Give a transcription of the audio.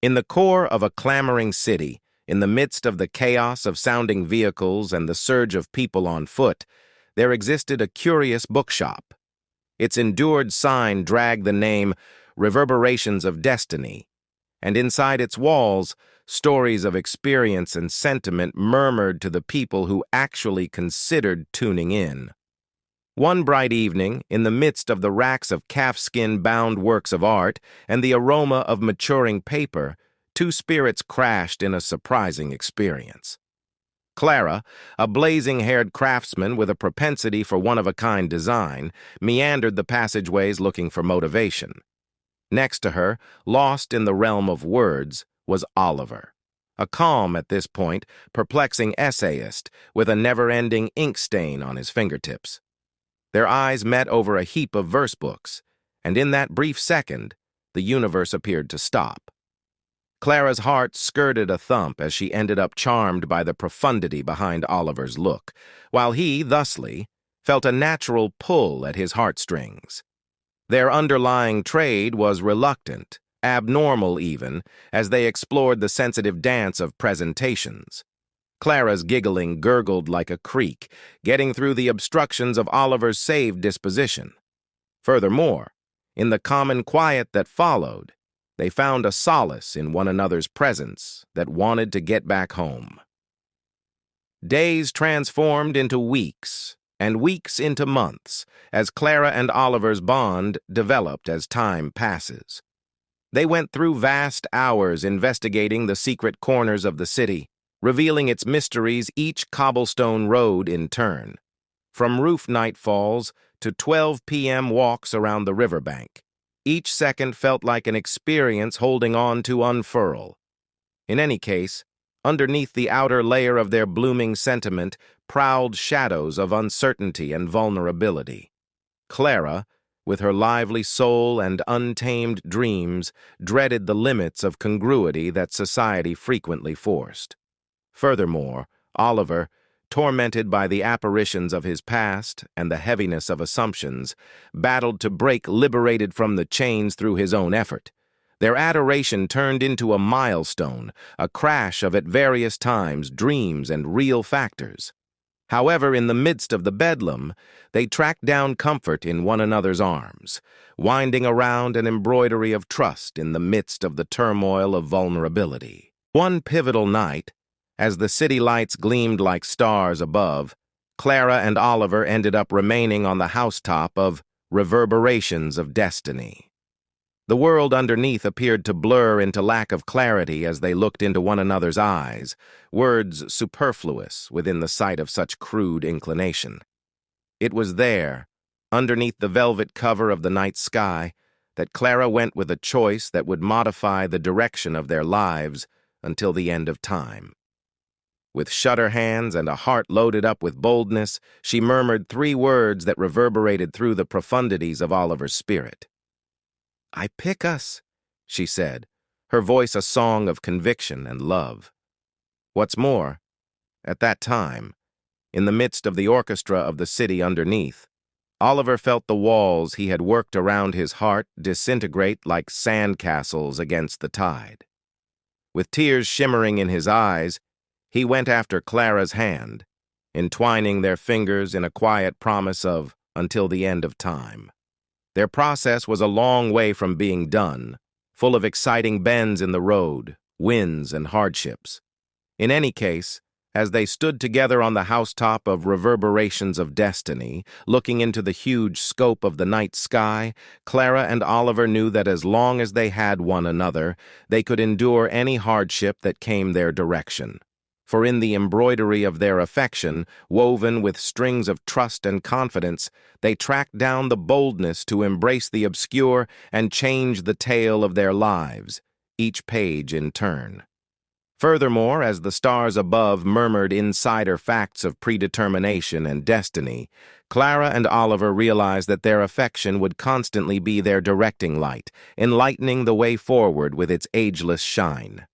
In the core of a clamoring city, in the midst of the chaos of sounding vehicles and the surge of people on foot, there existed a curious bookshop. Its endured sign dragged the name Reverberations of Destiny, and inside its walls, stories of experience and sentiment murmured to the people who actually considered tuning in. One bright evening, in the midst of the racks of calfskin-bound works of art and the aroma of maturing paper, two spirits crashed in a surprising experience. Clara, a blazing-haired craftsman with a propensity for one-of-a-kind design, meandered the passageways looking for motivation. Next to her, lost in the realm of words, was Oliver, a calm, at this point, perplexing essayist with a never-ending ink stain on his fingertips. Their eyes met over a heap of verse books, and in that brief second, the universe appeared to stop. Clara's heart skirted a thump as she ended up charmed by the profundity behind Oliver's look, while he, thusly, felt a natural pull at his heartstrings. Their underlying trade was reluctant, abnormal even, as they explored the sensitive dance of presentations. Clara's giggling gurgled like a creek, getting through the obstructions of Oliver's saved disposition. Furthermore, in the common quiet that followed, they found a solace in one another's presence that wanted to get back home. Days transformed into weeks, and weeks into months, as Clara and Oliver's bond developed as time passes. They went through vast hours investigating the secret corners of the city, revealing its mysteries each cobblestone road in turn, from roof nightfalls to 12 p.m. walks around the riverbank. Each second felt like an experience holding on to unfurl. In any case, underneath the outer layer of their blooming sentiment prowled shadows of uncertainty and vulnerability. Clara, with her lively soul and untamed dreams, dreaded the limits of congruity that society frequently forced. Furthermore, Oliver, tormented by the apparitions of his past and the heaviness of assumptions, battled to break liberated from the chains through his own effort. Their adoration turned into a milestone, a crash of at various times dreams and real factors. However, in the midst of the bedlam, they tracked down comfort in one another's arms, winding around an embroidery of trust in the midst of the turmoil of vulnerability. One pivotal night, as the city lights gleamed like stars above, Clara and Oliver ended up remaining on the housetop of Reverberations of Destiny. The world underneath appeared to blur into lack of clarity as they looked into one another's eyes, words superfluous within the sight of such crude inclination. It was there, underneath the velvet cover of the night sky, that Clara went with a choice that would modify the direction of their lives until the end of time. With shudder hands and a heart loaded up with boldness, she murmured 3 words that reverberated through the profundities of Oliver's spirit. "I pick us," she said, her voice a song of conviction and love. What's more, at that time, in the midst of the orchestra of the city underneath, Oliver felt the walls he had worked around his heart disintegrate like sandcastles against the tide. With tears shimmering in his eyes, he went after Clara's hand, entwining their fingers in a quiet promise of until the end of time. Their process was a long way from being done, full of exciting bends in the road, winds, and hardships. In any case, as they stood together on the housetop of Reverberations of Destiny, looking into the huge scope of the night sky, Clara and Oliver knew that as long as they had one another, they could endure any hardship that came their direction. For in the embroidery of their affection, woven with strings of trust and confidence, they tracked down the boldness to embrace the obscure and change the tale of their lives, each page in turn. Furthermore, as the stars above murmured insider facts of predetermination and destiny, Clara and Oliver realized that their affection would constantly be their directing light, enlightening the way forward with its ageless shine.